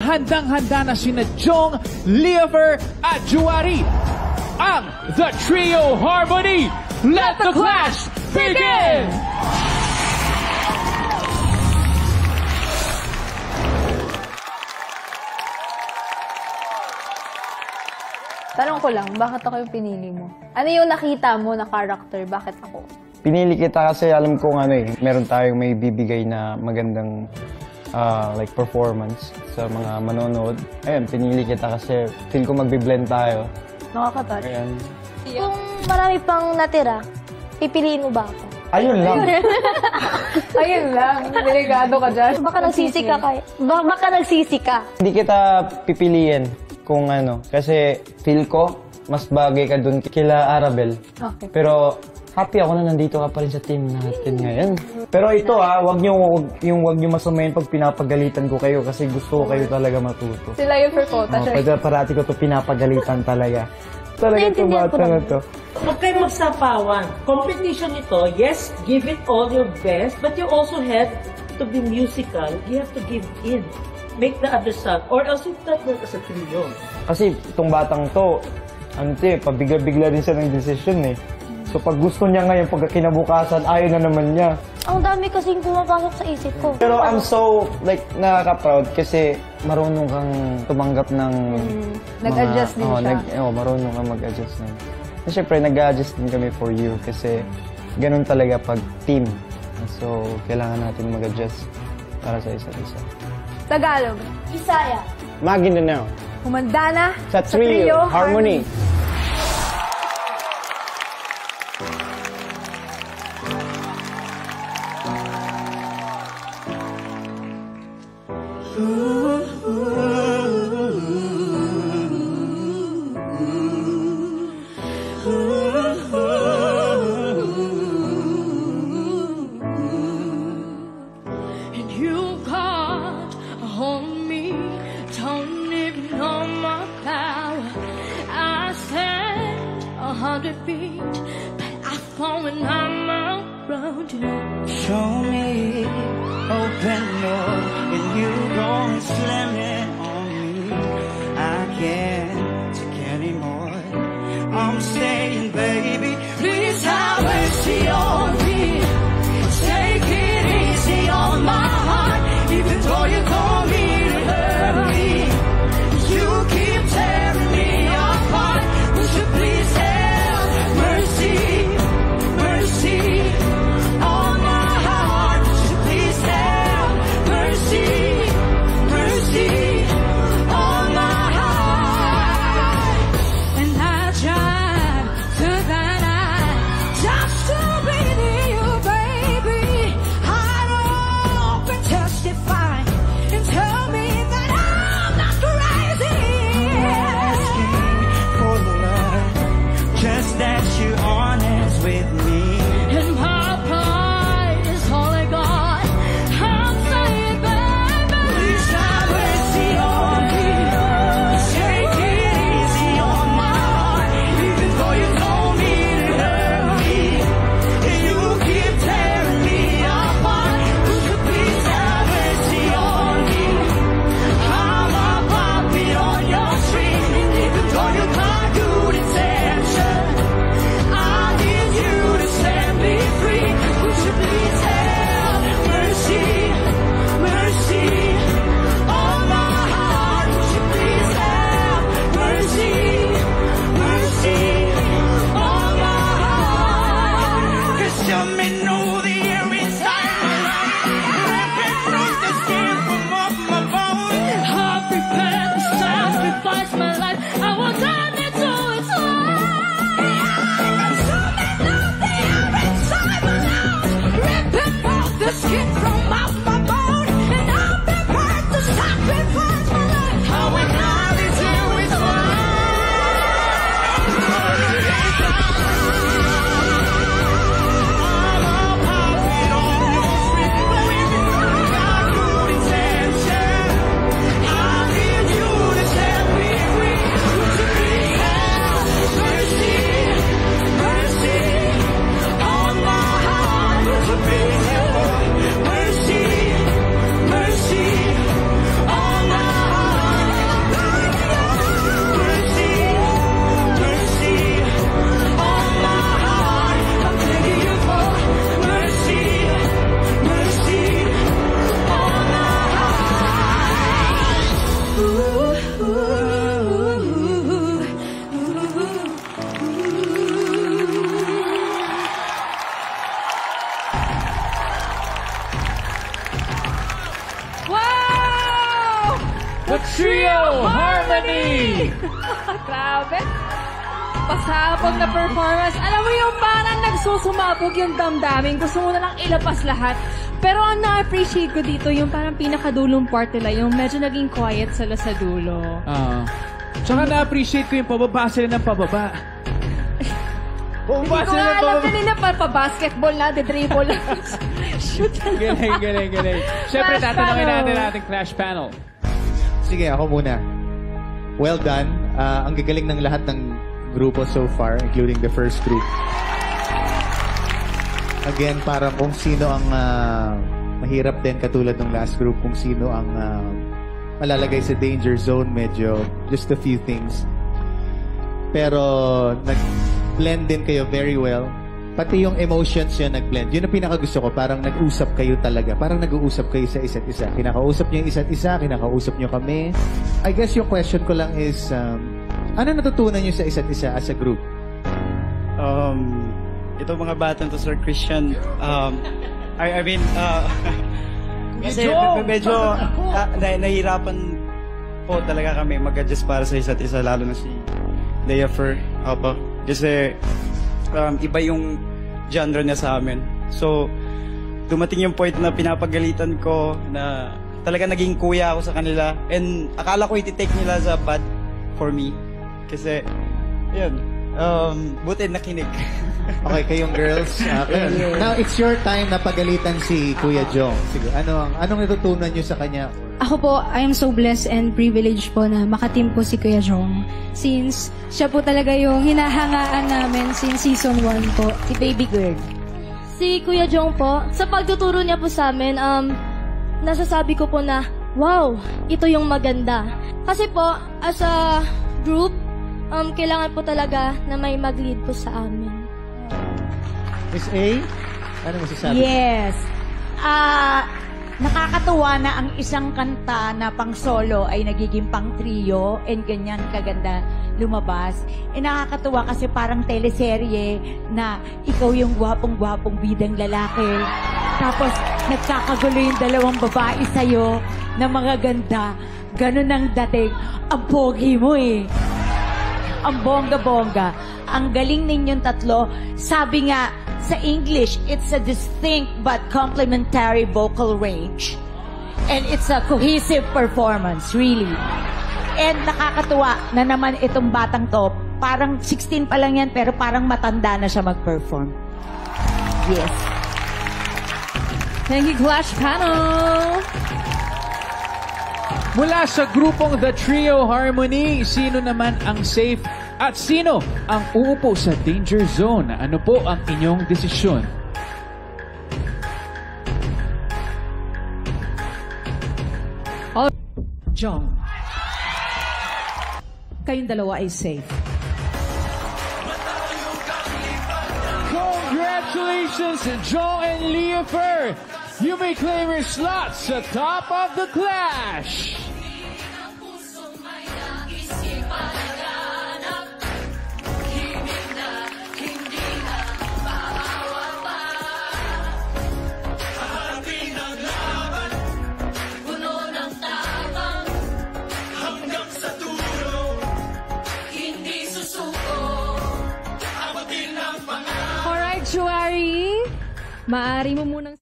handang-handa na sina Jong, Leover at Juari. Ang The Trio Harmony. Let the clash begin! Tanong ko lang, bakit ako yung pinili mo? Ano yung nakita mo na character? Bakit ako? Pinili kita kasi alam kong meron tayong may bibigay na magandang like performance sa mga manonood. Ayun, pinili kita kasi feel ko magbi-blend tayo. Nakaka-touch. Ayan. Kung marami pang natira, pipiliin mo ba ako? Ayun lang. Ayun lang, delikado ka dyan. Baka nagsisi ka kaya. Baka nagsisi ka. Hindi kita pipiliin kung kasi feel ko mas bagay ka dun kila Arabel. Okay. Pero happy ako na nandito ka pa rin sa team natin ngayon. Pero ito wag niyo masamayin pag pinapagalitan ko kayo kasi gusto ko kayo talaga matuto. Sila yung Percota. Pwede parati ko to pinapagalitan talaga. Talaga ito bata na to. Huwag kayo magsapawan. Competition ito, yes, give it all your best, but you also have to be musical. You have to give in. Make the other side, or else it not work as a trio. Kasi itong batang to, pabigla-bigla din siya ng decision eh. So pag gusto niya ngayon, pag kinabukasan, ayaw na naman niya. Ang dami kasing pumapasok sa isip ko. Pero I'm so, nakaka-proud kasi marunong kang tumanggap ng Nag-adjust din siya. Marunong kang mag-adjust ng. So, syempre, nag-adjust din kami for you kasi ganun talaga pag team. So, kailangan natin mag-adjust para sa isa't isa. Tagalog. Isaya. Maguindanao. Humanda na Sa Trio Harmony. And you got a hold of me, don't even know my power. I stand 100 feet, but I fall when I'm around you. Show me open door and you gon' slam it on me. I can't take anymore. I'm saying, baby, please have mercy on me. Take it easy on my heart, even though you don't mean to hurt me. You keep tearing me apart. Would you please have mercy, mercy on my heart? Would you please have mercy, mercy? the Trio Harmony! Grabe. Pasabog na performance. Alam mo yung parang nagsusumabog yung damdamin. Gusto mo na lang ilabas lahat. Pero ang na-appreciate ko dito, yung parang pinakadulong part nila, yung medyo naging quiet sila sa dulo. Tsaka na-appreciate ko yung pababa sila ng pababa. Hindi ko nga alam kanina pa-basketball na, dribble na. Shoot na. Galing. Siyempre, tatanungin natin ating Clash panel. Sige, ako muna. Well done. Ang gagaling ng lahat ng grupo so far, including the first group. Again, parang kung sino ang mahirap din katulad ng last group, kung sino ang malalagay sa danger zone, medyo just a few things. Pero nag-blend din kayo very well. Pati yung emotions yun nag-blend. Yun ang pinakagusto ko. Parang nag-usap kayo talaga. Parang nag-uusap kayo sa isa't isa. Kinakausap nyo yung isa't isa. Kinakausap nyo kami. I guess yung question ko lang is, ano natutunan nyo sa isa't isa as a group? Ito mga batang to Sir Christian. I mean, kasi medyo nahihirapan po talaga kami mag-adjust para sa isa't isa. Lalo na si Leafer. Kasi iba yung genre niya sa amin. So, dumating yung point na pinapagalitan ko na talaga naging kuya ako sa kanila. And akala ko iti-take nila as bad for me. Kasi, yun, buti nakinig. Okay, kayong girls. Now, it's your time na pagalitan si Kuya Jong. Sige, anong natutunan nyo sa kanya? Ako po, I am so blessed and privileged po na makateam po si Kuya Jong. Since siya po talaga yung hinahangaan namin since season 1 po. Si Baby Girl. Si Kuya Jong po, sa pagtuturo niya po sa amin, nasasabi ko po na, wow, ito yung maganda. Kasi po, as a group, kailangan po talaga na may mag-lead po sa amin. Miss A, ano masasabi? Yes. Nakakatuwa na ang isang kanta na pang solo ay nagiging pang trio and ganyan kaganda lumabas. Nakakatuwa kasi parang teleserye na ikaw yung gwapong-gwapong bidang lalaki. Tapos nagkakagulo yung dalawang babae sa'yo na mga ganda. Ganun ang dating. Ang pogi mo eh. Ang bongga-bongga. Ang galing ninyong tatlo. Sabi nga, sa English, it's a distinct but complementary vocal range. And it's a cohesive performance, really. And nakakatuwa na naman itong batang to, parang 16 pa lang yan, pero parang matanda na siya mag-perform. Yes. Thank you, Clash Panel! Mula sa grupong The Trio Harmony, sino naman ang safe at sino ang uupo sa danger zone? Ano po ang inyong desisyon? Jong, kayong dalawa ay safe. Congratulations, Jong and Leafer! You may claim your slots sa top of the Clash! Alright, Juari. Maaari mo munang